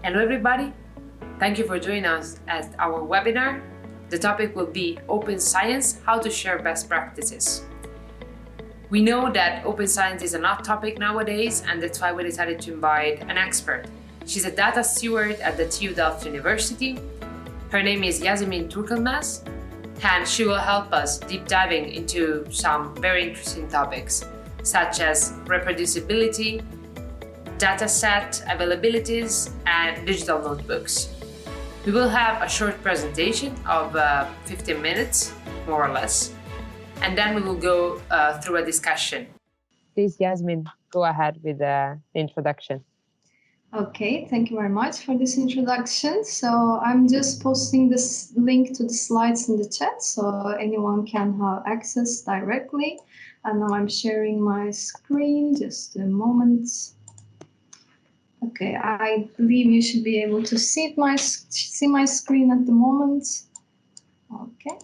Hello everybody, thank you for joining us at our webinar. The topic will be Open Science, how to share best practices. We know that open science is a hot topic nowadays, and that's why we decided to invite an expert. She's a data steward at the TU Delft University. Her name is Yasemin Turkyilmaz, and she will help us deep diving into some very interesting topics, such as reproducibility, dataset availabilities, and digital notebooks. We will have a short presentation of 15 minutes, more or less, and then we will go through a discussion. Please, Yasemin, go ahead with the introduction. Okay, thank you very much for this introduction. So I'm just posting this link to the slides in the chat so anyone can have access directly. And now I'm sharing my screen, just a moment. Okay, I believe you should be able to see my screen at the moment. Okay.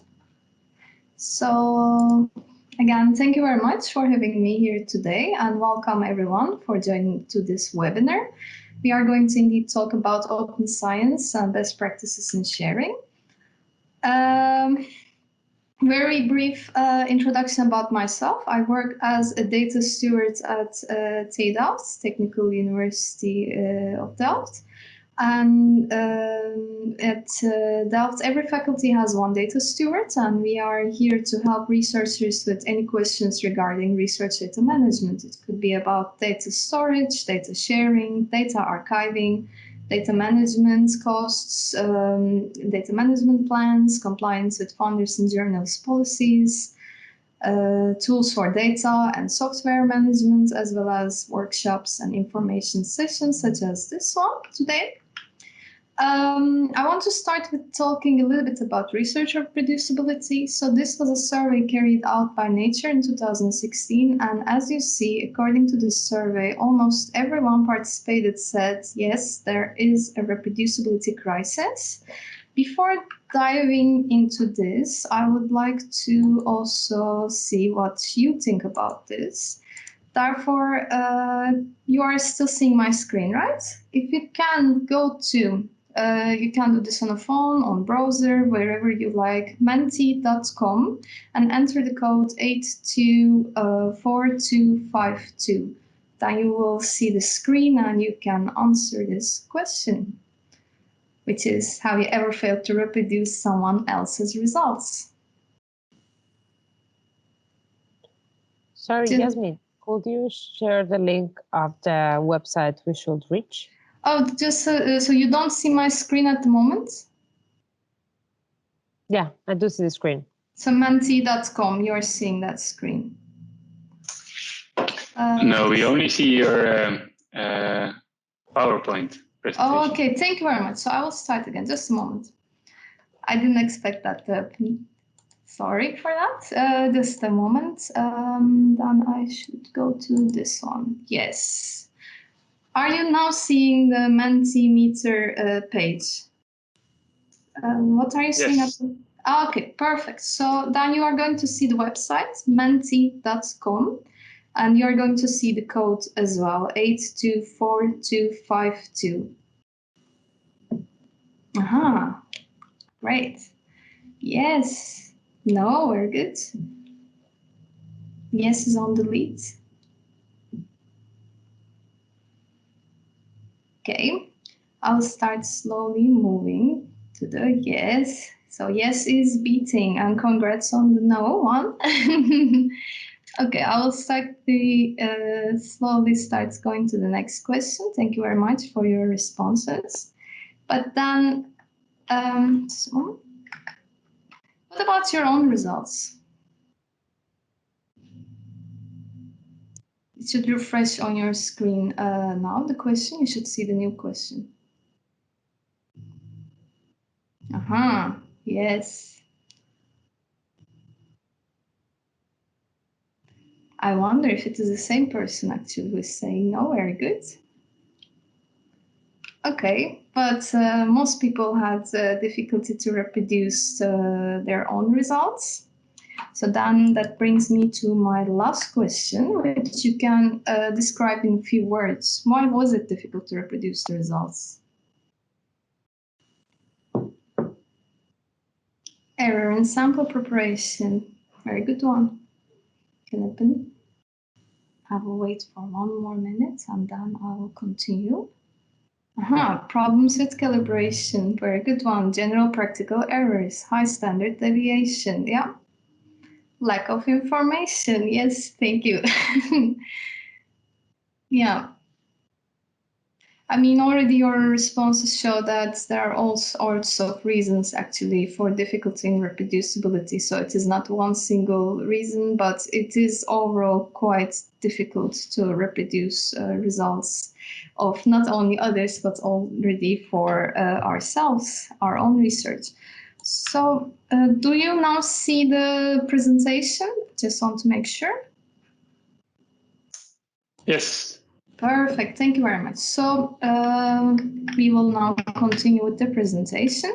So again, thank you very much for having me here today, and welcome everyone for joining to this webinar. We are going to indeed talk about open science and best practices in sharing. Very brief introduction about myself. I work as a data steward at TU Delft, Technical University of Delft. And at Delft, every faculty has one data steward, and we are here to help researchers with any questions regarding research data management. It could be about data storage, data sharing, data archiving, data management costs, data management plans, compliance with founders and journals policies, tools for data and software management, as well as workshops and information sessions such as this one today. I want to start with talking a little bit about research reproducibility. So this was a survey carried out by Nature in 2016. And as you see, according to this survey, almost everyone participated said, yes, there is a reproducibility crisis. Before diving into this, I would like to also see what you think about this. Therefore, you are still seeing my screen, right? If you can go to you can do this on a phone, on browser, wherever you like, menti.com, and enter the code 824252. Then you will see the screen and you can answer this question, which is, have you ever failed to reproduce someone else's results? Sorry, Yasemin, could you share the link of the website we should reach? Oh, just so you don't see my screen at the moment? Yeah, I do see the screen. So menti.com, you're seeing that screen. No, we only see your PowerPoint presentation. Oh, okay, thank you very much. So I will start again, just a moment. I didn't expect that to happen. Sorry for that. Just a moment. Then I should go to this one. Yes. Are you now seeing the Mentimeter page? What are you seeing? Yes. Okay, perfect. So then you are going to see the website, menti.com, and you're going to see the code as well, 824252. Aha, great. Yes, no, very good. Yes is on the lead. Okay, I'll start slowly moving to the yes. So yes is beating, and congrats on the no one. Okay, I will start slowly start going to the next question. Thank you very much for your responses. But then, what about your own results? It should refresh on your screen now, the question. You should see the new question. Aha, yes. I wonder if it is the same person actually who is saying no, very good. Okay, but most people had difficulty to reproduce their own results. So then that brings me to my last question, which you can describe in a few words. Why was it difficult to reproduce the results? Error in sample preparation. Very good one. Can open. I will wait for 1 more minute and then I will continue. Problems with calibration. Very good one. General practical errors. High standard deviation. Yeah. Lack of information. Yes, thank you. Yeah. I mean, already your responses show that there are all sorts of reasons actually for difficulty in reproducibility. So it is not one single reason, but it is overall quite difficult to reproduce results of not only others, but already for ourselves, our own research. So do you now see the presentation? Just want to make sure. Yes. Perfect, thank you very much. So we will now continue with the presentation.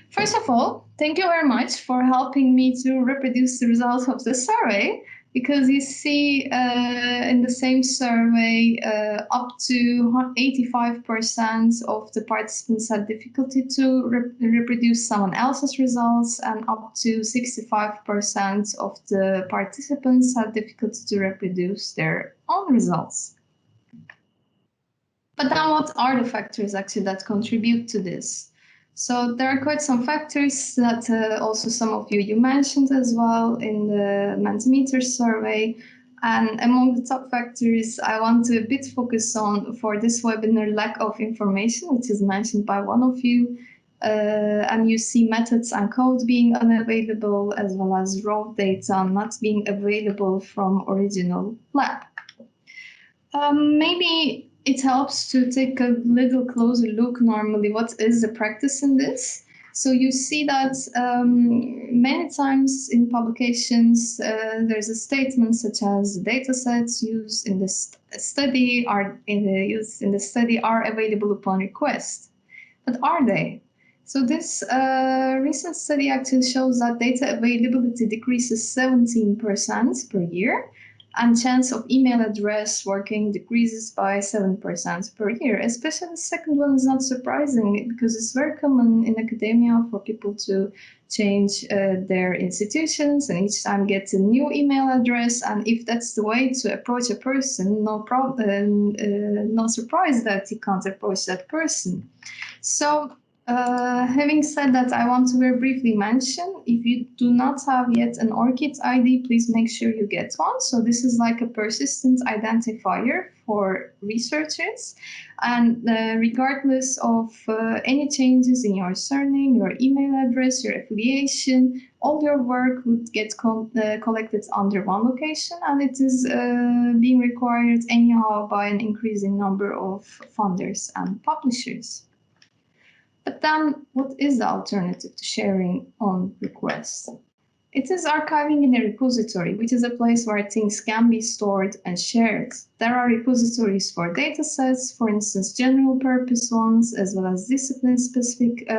First of all, thank you very much for helping me to reproduce the results of the survey, because you see in the same survey up to 85% of the participants had difficulty to reproduce someone else's results, and up to 65% of the participants had difficulty to reproduce their own results. But then what are the factors actually that contribute to this? So there are quite some factors that also some of you mentioned as well in the Mentimeter survey. And among the top factors, I want to a bit focus on for this webinar lack of information, which is mentioned by one of you. And you see methods and code being unavailable, as well as raw data not being available from original lab. Maybe it helps to take a little closer look normally what is the practice in this. So you see that many times in publications there's a statement such as datasets used in this study are available upon request. But are they? So this recent study actually shows that data availability decreases 17% per year, and chance of email address working decreases by 7% per year. Especially the second one is not surprising, because it's very common in academia for people to change their institutions and each time get a new email address. And if that's the way to approach a person, no surprise that you can't approach that person. So having said that, I want to very briefly mention, if you do not have yet an ORCID ID, please make sure you get one. So this is like a persistent identifier for researchers. And regardless of any changes in your surname, your email address, your affiliation, all your work would get collected under one location, and it is being required anyhow by an increasing number of funders and publishers. But then, what is the alternative to sharing on request? It is archiving in a repository, which is a place where things can be stored and shared. There are repositories for datasets, for instance, general purpose ones, as well as discipline-specific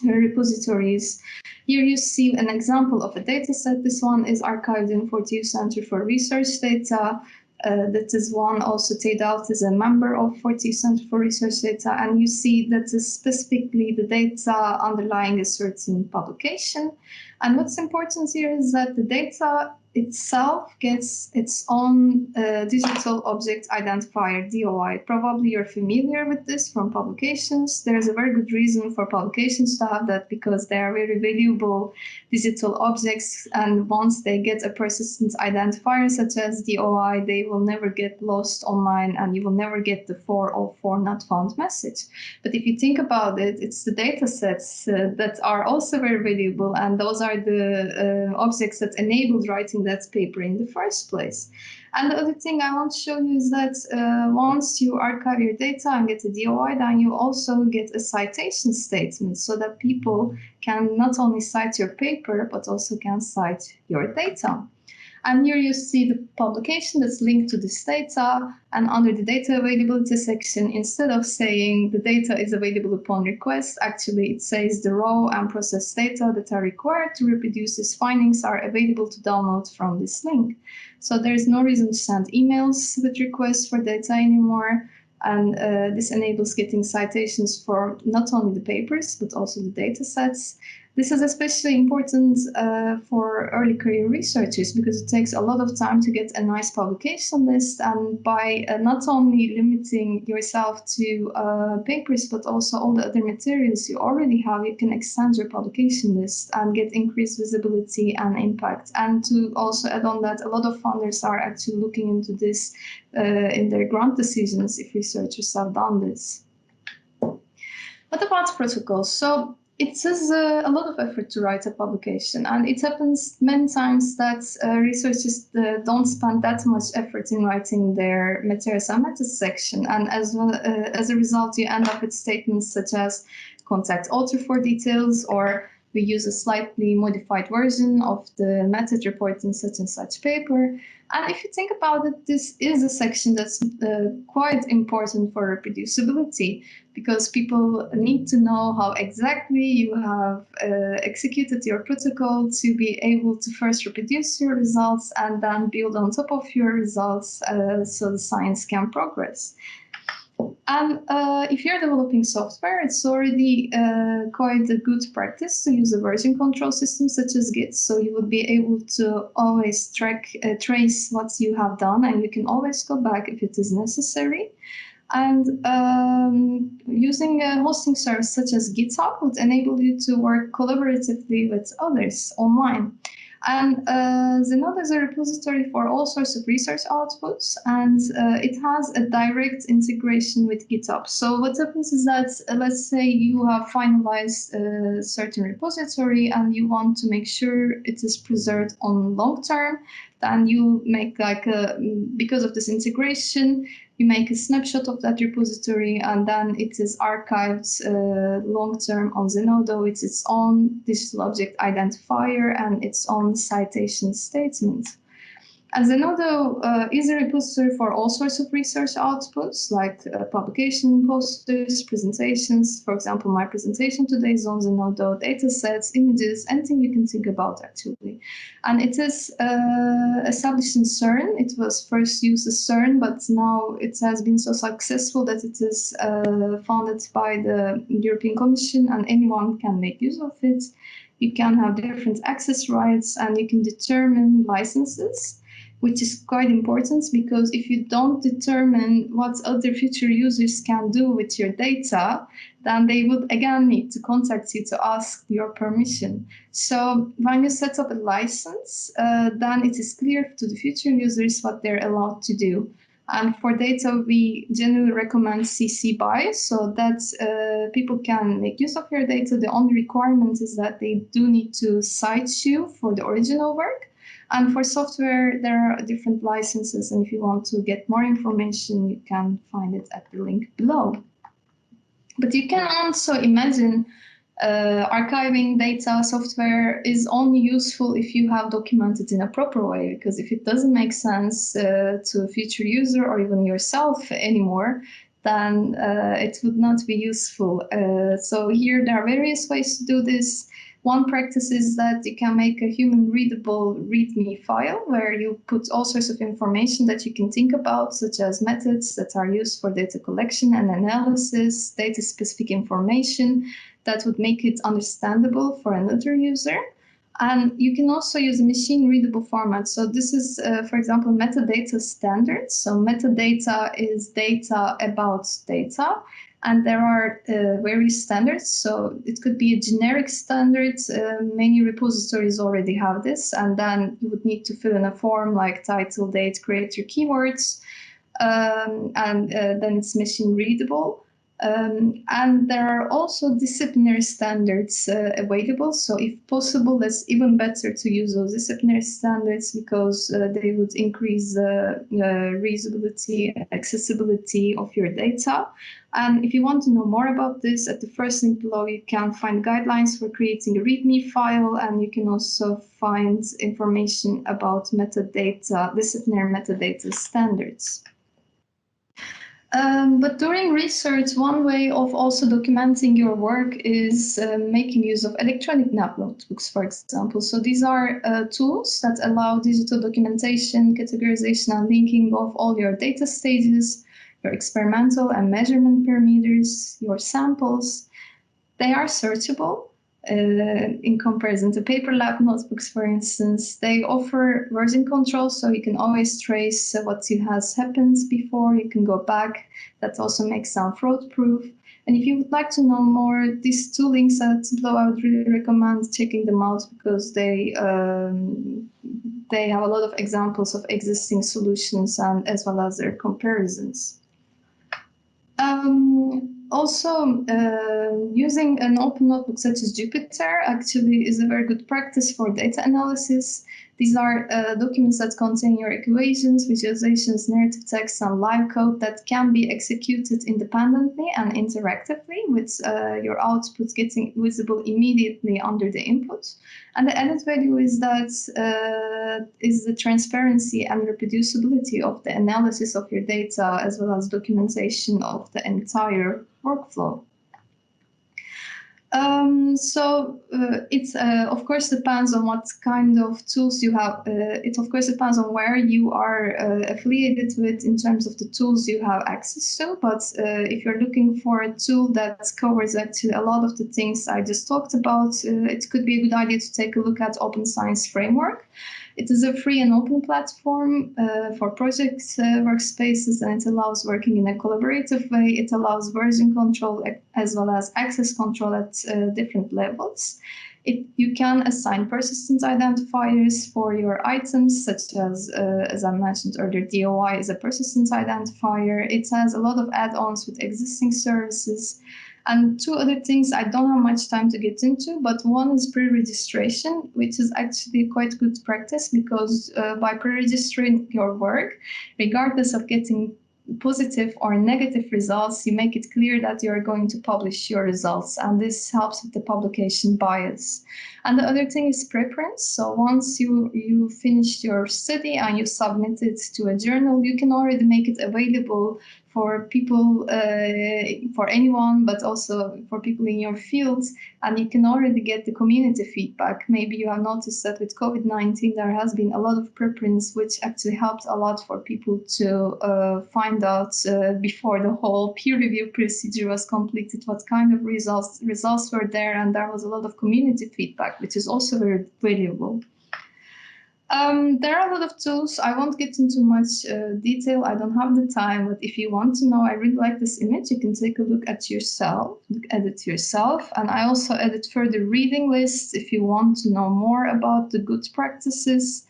repositories. Here you see an example of a dataset. This one is archived in TU Center for Research Data. That is one. Also, TU Delft is a member of TU Center for Research Data, and you see that is specifically the data underlying a certain publication. And what's important here is that the data itself gets its own digital object identifier, DOI. Probably you're familiar with this from publications. There's a very good reason for publications to have that, because they are very valuable digital objects, and once they get a persistent identifier such as DOI, they will never get lost online, and you will never get the 404 not found message. But if you think about it, it's the data sets that are also very valuable, and those are the objects that enabled writing that paper in the first place. And the other thing I want to show you is that once you archive your data and get a DOI, then you also get a citation statement, so that people can not only cite your paper, but also can cite your data. And here you see the publication that's linked to this data, and under the data availability section, instead of saying the data is available upon request, actually it says the raw and processed data that are required to reproduce these findings are available to download from this link. So there is no reason to send emails with requests for data anymore. And this enables getting citations for not only the papers, but also the data sets. This is especially important for early career researchers because it takes a lot of time to get a nice publication list. And by not only limiting yourself to papers, but also all the other materials you already have, you can extend your publication list and get increased visibility and impact. And to also add on that, a lot of funders are actually looking into this in their grant decisions if researchers have done this. What about protocols? So it is a lot of effort to write a publication, and it happens many times that researchers don't spend that much effort in writing their materials and methods section, and as a result you end up with statements such as contact author for details, or we use a slightly modified version of the method report in such and such paper. And if you think about it, this is a section that's quite important for reproducibility, because people need to know how exactly you have executed your protocol to be able to first reproduce your results and then build on top of your results so the science can progress. And if you're developing software, it's already quite a good practice to use a version control system such as Git. So you would be able to always trace what you have done, and you can always go back if it is necessary. And using a hosting service such as GitHub would enable you to work collaboratively with others online. And Zenodo is a repository for all sorts of research outputs, and it has a direct integration with GitHub. So what happens is that, let's say you have finalized a certain repository and you want to make sure it is preserved on long term, then you make because of this integration, you make a snapshot of that repository, and then it is archived long-term on Zenodo with its own digital object identifier and its own citation statement. And Zenodo is a repository for all sorts of research outputs, like publication posters, presentations. For example, my presentation today is on Zenodo, datasets, images, anything you can think about, actually. And it is established in CERN. It was first used as CERN, but now it has been so successful that it is funded by the European Commission, and anyone can make use of it. You can have different access rights, and you can determine licenses, which is quite important, because if you don't determine what other future users can do with your data, then they would again need to contact you to ask your permission. So when you set up a license, then it is clear to the future users what they're allowed to do. And for data, we generally recommend CC BY, so that people can make use of your data. The only requirement is that they do need to cite you for the original work. And for software, there are different licenses, and if you want to get more information, you can find it at the link below. But you can also imagine archiving data software is only useful if you have documented in a proper way, because if it doesn't make sense to a future user or even yourself anymore, then it would not be useful. So here there are various ways to do this. One practice is that you can make a human readable README file where you put all sorts of information that you can think about, such as methods that are used for data collection and analysis, data-specific information that would make it understandable for another user. And you can also use a machine-readable format. So this is, for example, metadata standards. So metadata is data about data. And there are various standards. So it could be a generic standard. Many repositories already have this. And then you would need to fill in a form like title, date, create your keywords. And then it's machine readable. And there are also disciplinary standards available. So if possible, it's even better to use those disciplinary standards, because they would increase the reusability and accessibility of your data. And if you want to know more about this, at the first link below, you can find guidelines for creating a README file, and you can also find information about metadata, disciplinary metadata standards. But during research, one way of also documenting your work is making use of electronic notebooks, for example. So these are tools that allow digital documentation, categorization, and linking of all your data stages, your experimental and measurement parameters, your samples. They are searchable. in comparison to paper lab notebooks, for instance. They offer version control, so you can always trace what has happened before. You can go back. That also makes them fraud-proof. And if you would like to know more, these two links at below, I would really recommend checking them out because they have a lot of examples of existing solutions and as well as their comparisons. Also, using an open notebook such as Jupyter actually is a very good practice for data analysis. These are documents that contain your equations, visualizations, narrative text, and live code that can be executed independently and interactively, with your output getting visible immediately under the input. And the added value is that is the transparency and reproducibility of the analysis of your data, as well as documentation of the entire workflow. It of course depends on what kind of tools you have. It of course depends on where you are affiliated with in terms of the tools you have access to. But if you're looking for a tool that covers actually a lot of the things I just talked about, it could be a good idea to take a look at Open Science Framework. It is a free and open platform for project workspaces, and it allows working in a collaborative way. It allows version control as well as access control at different levels. You can assign persistent identifiers for your items, such as I mentioned earlier, DOI is a persistent identifier. It has a lot of add-ons with existing services. And two other things I don't have much time to get into, but one is pre-registration, which is actually quite good practice because by pre-registering your work, regardless of getting positive or negative results, you make it clear that you're going to publish your results, and this helps with the publication bias. And the other thing is preprint. So once you finished your study and you submit it to a journal, you can already make it available for people, for anyone, but also for people in your field, and you can already get the community feedback. Maybe you have noticed that with COVID-19, there has been a lot of preprints, which actually helped a lot for people to find out before the whole peer review procedure was completed what kind of results were there, and there was a lot of community feedback, which is also very valuable. There are a lot of tools. I won't get into much detail. I don't have the time, but if you want to know, I really like this image. You can take a look at it yourself. And I also added further reading lists if you want to know more about the good practices.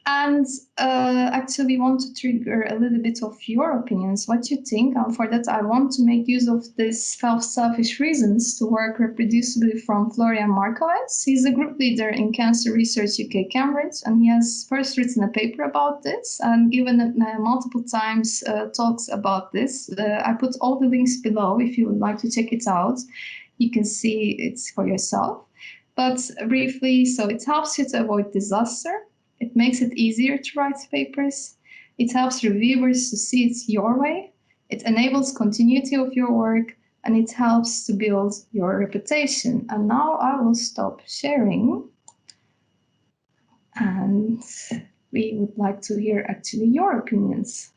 And actually want to trigger a little bit of your opinions, what you think. And for that, I want to make use of this 12 selfish reasons to work reproducibly from Florian Markowitz. He's a group leader in Cancer Research UK Cambridge, and he has first written a paper about this and given multiple times talks about this. I put all the links below if you would like to check it out. You can see it for yourself. But briefly, so it helps you to avoid disaster. It makes it easier to write papers. It helps reviewers to see it your way. It enables continuity of your work, and it helps to build your reputation. And now I will stop sharing. And we would like to hear actually your opinions.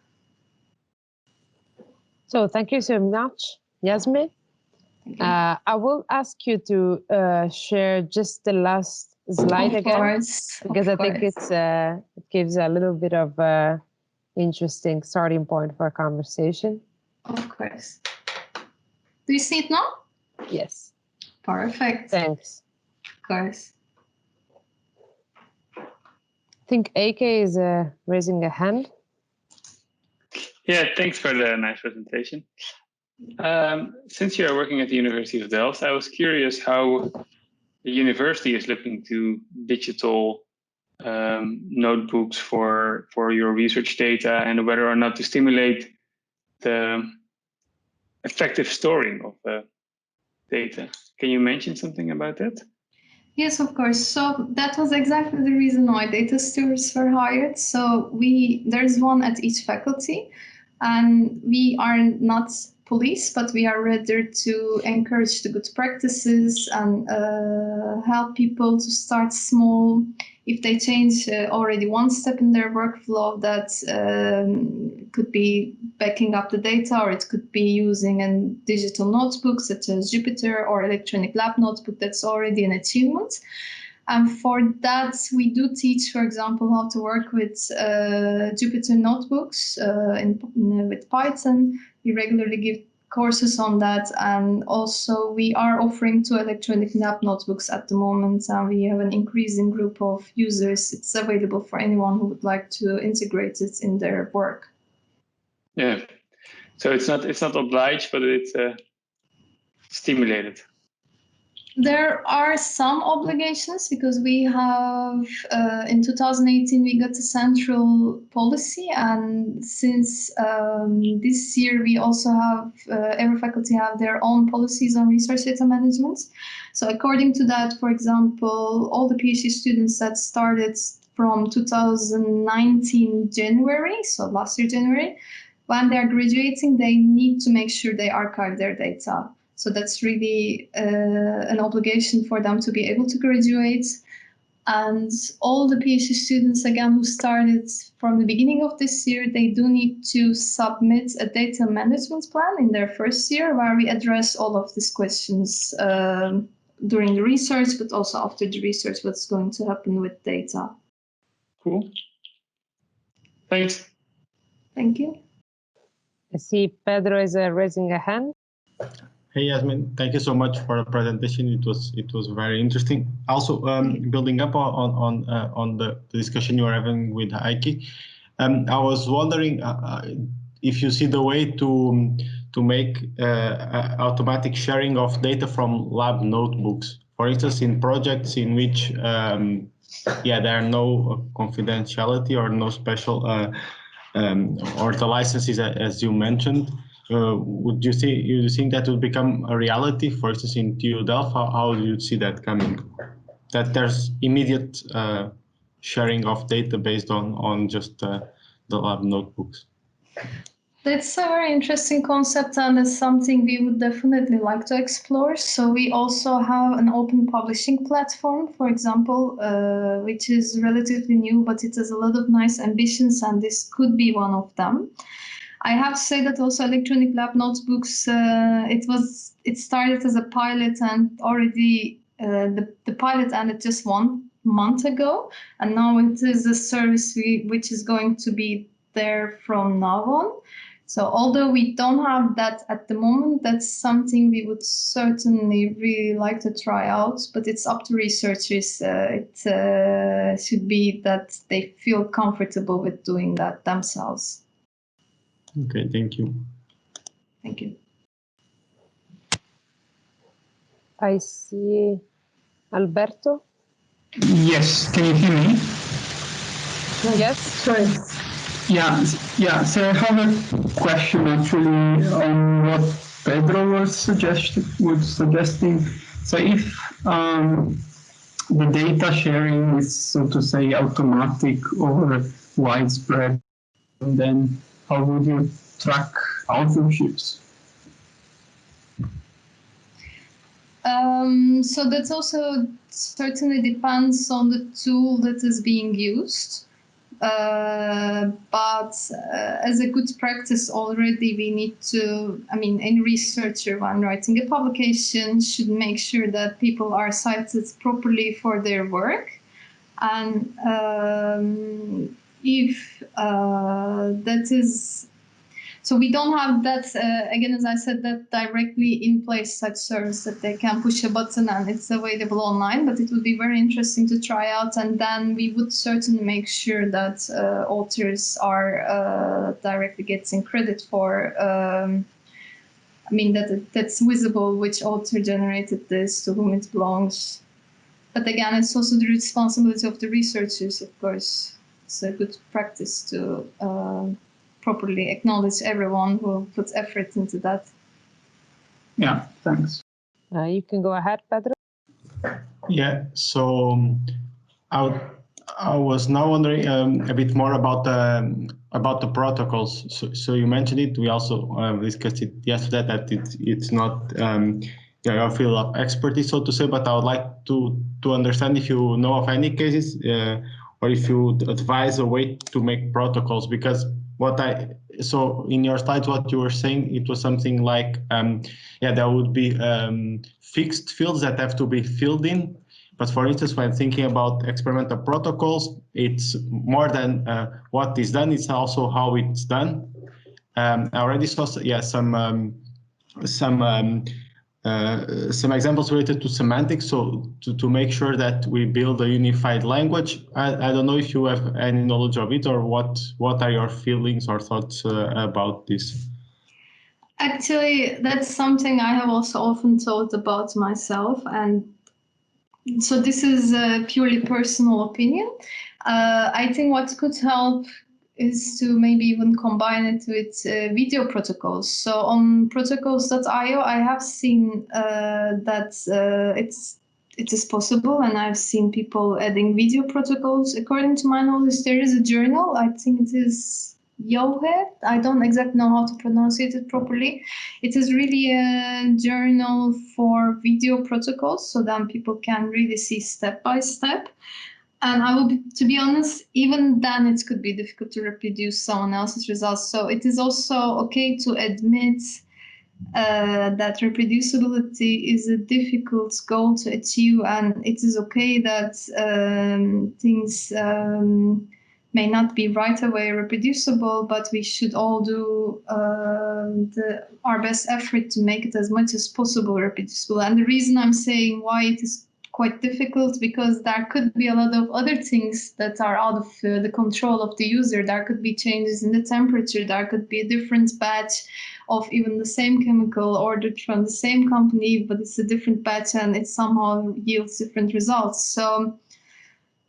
So thank you so much, Yasemin. I will ask you to share just the last slide again, because I think it gives a little bit of interesting starting point for a conversation. Of course. Do you see it now? Yes. Perfect. Thanks. Of course. I think AK is raising a hand. Yeah, thanks for the nice presentation. Since you are working at the University of Delft, I was curious how the university is looking to digital notebooks for your research data, and whether or not to stimulate the effective storing of data. Can you mention something about that? Yes, of course. So that was exactly the reason why data stewards were hired. So there's one at each faculty, and we are not police, but we are rather to encourage the good practices and help people to start small. If they change already one step in their workflow, that could be backing up the data, or it could be using a digital notebook such as Jupyter or electronic lab notebook. That's already an achievement. And for that, we do teach, for example, how to work with Jupyter Notebooks with Python. We regularly give courses on that, and also we are offering 2 electronic lab notebooks at the moment, and we have an increasing group of users. It's available for anyone who would like to integrate it in their work. Yeah, so it's not obliged, but it's stimulated. There are some obligations because we have, in 2018, we got a central policy, and since this year, we also have, every faculty have their own policies on research data management. So according to that, for example, all the PhD students that started from 2019 January, so last year January, when they're graduating, they need to make sure they archive their data. So that's really an obligation for them to be able to graduate. And all the PhD students, again, who started from the beginning of this year, they do need to submit a data management plan in their first year, where we address all of these questions during the research, but also after the research, what's going to happen with data. Cool. Thanks. Thank you. I see Pedro is raising a hand. Hey Yasemin, thank you so much for the presentation. It was very interesting. Also, building up on the discussion you were having with Heike, I was wondering if you see the way to make automatic sharing of data from lab notebooks. For instance, in projects in which there are no confidentiality or no special or the licenses, as you mentioned. Would you think that would become a reality, for instance, in TU Delft? How do you see that coming? That there's immediate sharing of data based on just the lab notebooks? That's a very interesting concept, and it's something we would definitely like to explore. So we also have an open publishing platform, for example, which is relatively new, but it has a lot of nice ambitions, and this could be one of them. I have to say that also electronic lab notebooks, it started as a pilot, and already the pilot ended just 1 month ago, and now it is a service which is going to be there from now on. So although we don't have that at the moment, that's something we would certainly really like to try out, but it's up to researchers. It should be that they feel comfortable with doing that themselves. Okay, thank you. Thank you. I see Alberto. Yes, can you hear me? Yes. Sorry. Yeah. So I have a question actually on what Pedro was suggesting. So if the data sharing is, so to say, automatic or widespread, then how would you track authorships? So that also certainly depends on the tool that is being used. But as a good practice already, we need to, any researcher when writing a publication should make sure that people are cited properly for their work. And if that is, so we don't have that, again, as I said, that directly in place such service that they can push a button and it's available online, but it would be very interesting to try out. And then we would certainly make sure that authors are directly getting credit for, that's visible which author generated this, to whom it belongs. But again, it's also the responsibility of the researchers, of course. It's a good practice to properly acknowledge everyone who puts effort into that. Yeah, thanks. You can go ahead, Pedro. Yeah, so I was now wondering a bit more about about the protocols. So you mentioned it. We also discussed it yesterday that it's not your field of expertise, so to say. But I would like to understand if you know of any cases or if you would advise a way to make protocols, because so in your slides, what you were saying, it was something like, there would be fixed fields that have to be filled in. But for instance, when thinking about experimental protocols, it's more than what is done, it's also how it's done. I already saw some examples related to semantics, so to make sure that we build a unified language. I don't know if you have any knowledge of it, or what are your feelings or thoughts about this? Actually, that's something I have also often thought about myself, and so this is a purely personal opinion. I think what could help is to maybe even combine it with video protocols. So on protocols.io, I have seen that it is possible, and I've seen people adding video protocols. According to my knowledge, there is a journal. I think it is Yohe. I don't exactly know how to pronounce it properly. It is really a journal for video protocols, so then people can really see step by step. And to be honest, even then it could be difficult to reproduce someone else's results. So it is also okay to admit that reproducibility is a difficult goal to achieve, and it is okay that things may not be right away reproducible, but we should all do our best effort to make it as much as possible reproducible. And the reason I'm saying why it is quite difficult, because there could be a lot of other things that are out of the control of the user. There could be changes in the temperature, there could be a different batch of even the same chemical ordered from the same company, but it's a different batch and it somehow yields different results. So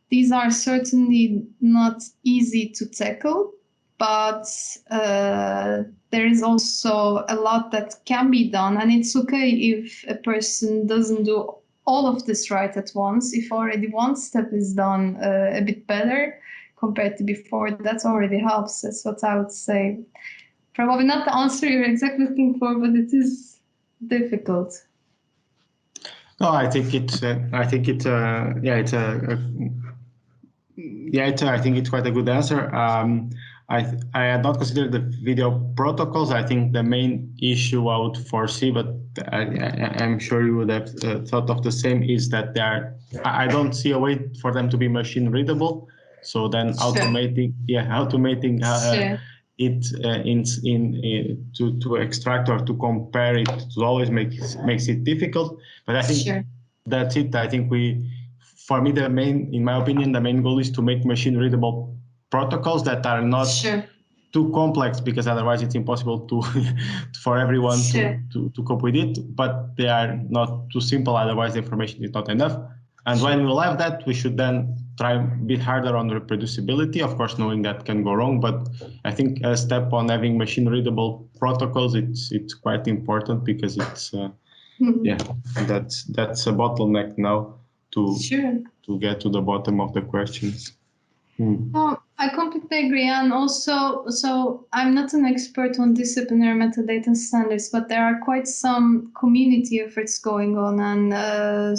these are certainly not easy to tackle, but there is also a lot that can be done, and it's okay if a person doesn't do all of this right at once. If already one step is done a bit better compared to before, that already helps. That's what I would say. Probably not the answer you're exactly looking for, but it is difficult. No, I think it's quite a good answer. I had not considered the video protocols. I think the main issue I would foresee, but I'm sure you would have thought of the same, is that I don't see a way for them to be machine readable. So then automating it to extract or to compare it to always makes it difficult. But I think that's it. I think for me, in my opinion, the main goal is to make machine readable protocols that are not too complex, because otherwise it's impossible for everyone to cope with it. But they are not too simple, otherwise the information is not enough. And when we'll have that, we should then try a bit harder on reproducibility, of course, knowing that can go wrong. But I think a step on having machine readable protocols, it's quite important, because it's that's a bottleneck now to get to the bottom of the questions. Well, I completely agree. And also, so I'm not an expert on disciplinary metadata standards, but there are quite some community efforts going on. And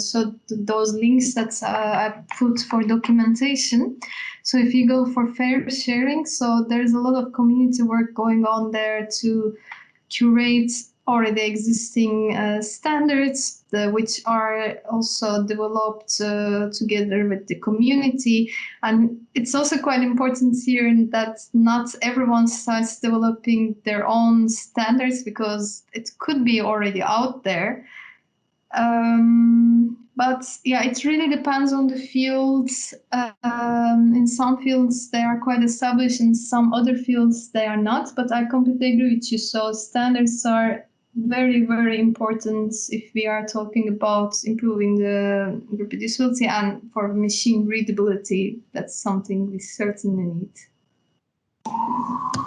so those links that I put for documentation. So if you go for fair sharing, so there's a lot of community work going on there to curate already existing standards, which are also developed together with the community. And it's also quite important here that not everyone starts developing their own standards, because it could be already out there. But yeah, it really depends on the fields. In some fields, they are quite established. In some other fields, they are not. But I completely agree with you. So standards are very, very important if we are talking about improving the reproducibility, and for machine readability, that's something we certainly need.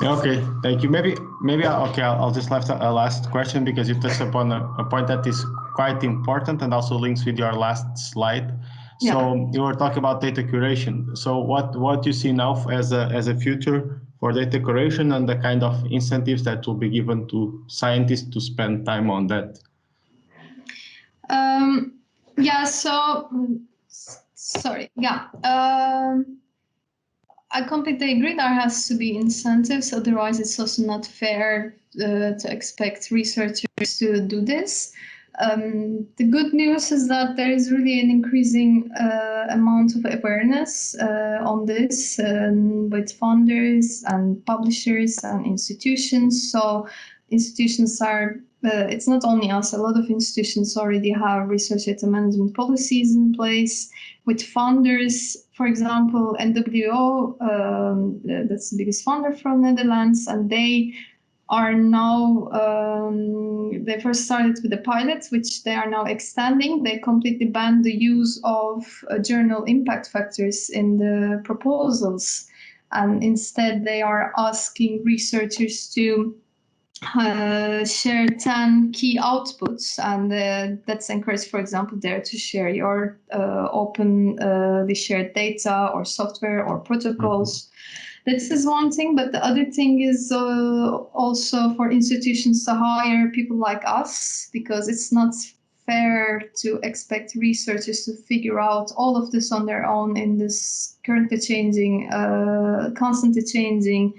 Okay, thank you. Maybe I'll just left a last question, because you touched upon a point that is quite important and also links with your last slide. So you were talking about data curation. So what you see now as a future for data curation and the kind of incentives that will be given to scientists to spend time on that? Yeah, so, sorry, yeah. I completely agree there has to be incentives, otherwise it's also not fair to expect researchers to do this. The good news is that there is really an increasing amount of awareness on this with funders and publishers and institutions. So institutions are, it's not only us, a lot of institutions already have research data management policies in place with funders. For example, NWO, that's the biggest funder from Netherlands, and they are now, they first started with a pilot, which they are now extending. They completely banned the use of journal impact factors in the proposals. And instead, they are asking researchers to share 10 key outputs, and that's encouraged, for example, there to share your openly shared data or software or protocols. This is one thing, but the other thing is also for institutions to hire people like us, because it's not fair to expect researchers to figure out all of this on their own in this currently changing, constantly changing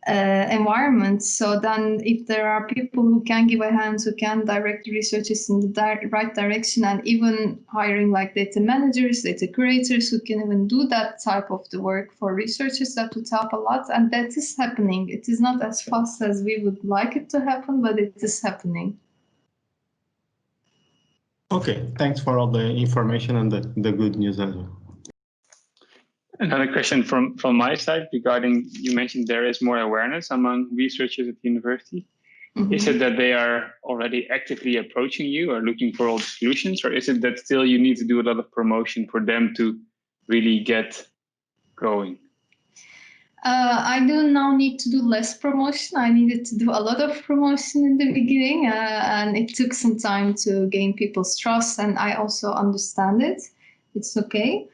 environment. So then if there are people who can give a hand, who can direct researchers in the right direction, and even hiring like data managers, data curators who can even do that type of the work for researchers, that would help a lot. And that is happening. It is not as fast as we would like it to happen, but it is happening. Okay, thanks for all the information and the good news as well. Another question from my side regarding, you mentioned there is more awareness among researchers at the university. Mm-hmm. Is it that they are already actively approaching you or looking for all the solutions, or is it that still you need to do a lot of promotion for them to really get going? I do now need to do less promotion. I needed to do a lot of promotion in the beginning, and it took some time to gain people's trust, and I also understand it. It's okay.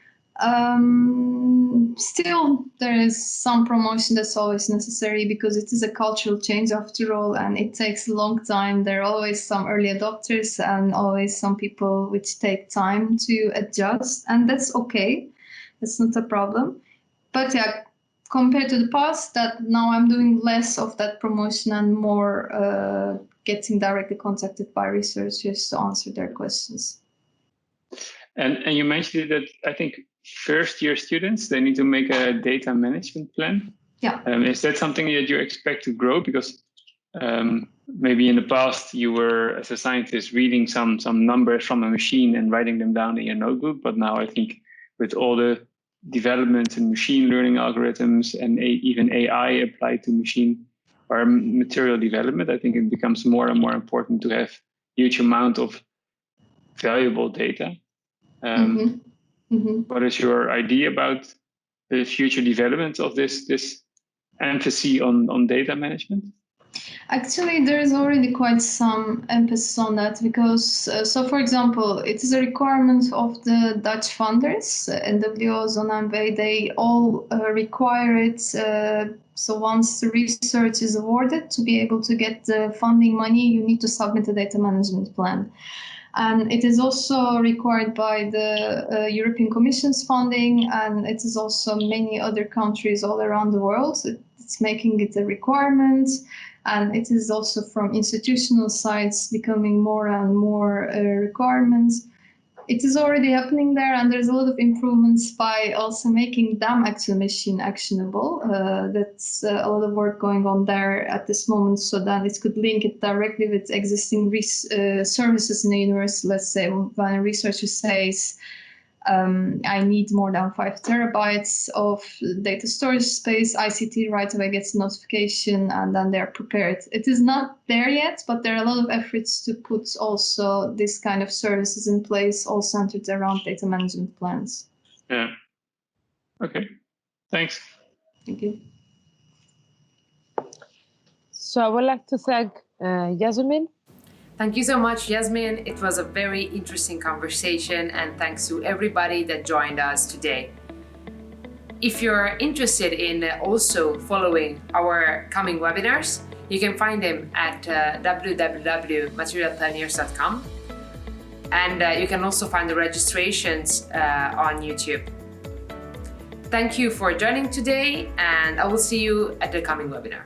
Still, there is some promotion that's always necessary because it is a cultural change after all, and it takes a long time. There are always some early adopters and always some people which take time to adjust, and that's okay. That's not a problem. But yeah, compared to the past, that now I'm doing less of that promotion and more getting directly contacted by researchers to answer their questions. And you mentioned that I think first-year students, they need to make a data management plan. Yeah. Is that something that you expect to grow? Because maybe in the past you were, as a scientist, reading some numbers from a machine and writing them down in your notebook. But now I think with all the developments in machine learning algorithms and even AI applied to machine or material development, I think it becomes more and more important to have huge amount of valuable data. What is your idea about the future development of this emphasis on data management? Actually, there is already quite some emphasis on that because, so for example, it is a requirement of the Dutch funders, NWO, ZonMW, they all require it. So once the research is awarded, to be able to get the funding money, you need to submit a data management plan. And it is also required by the European Commission's funding, and it is also many other countries all around the world. It's making it a requirement, and it is also from institutional sides becoming more and more requirements. It is already happening there, and there's a lot of improvements by also making them actually machine actionable. That's a lot of work going on there at this moment, so that it could link it directly with existing services in the universe. Let's say when a researcher says, I need more than 5 terabytes of data storage space, ICT right away gets a notification and then they're prepared. It is not there yet, but there are a lot of efforts to put also this kind of services in place, all centered around data management plans. Yeah. Okay. Thanks. Thank you. So I would like to thank Yasemin. Thank you so much, Yasemin. It was a very interesting conversation, and thanks to everybody that joined us today. If you're interested in also following our coming webinars, you can find them at www.materialpioneers.com, and you can also find the registrations on YouTube. Thank you for joining today, and I will see you at the coming webinar.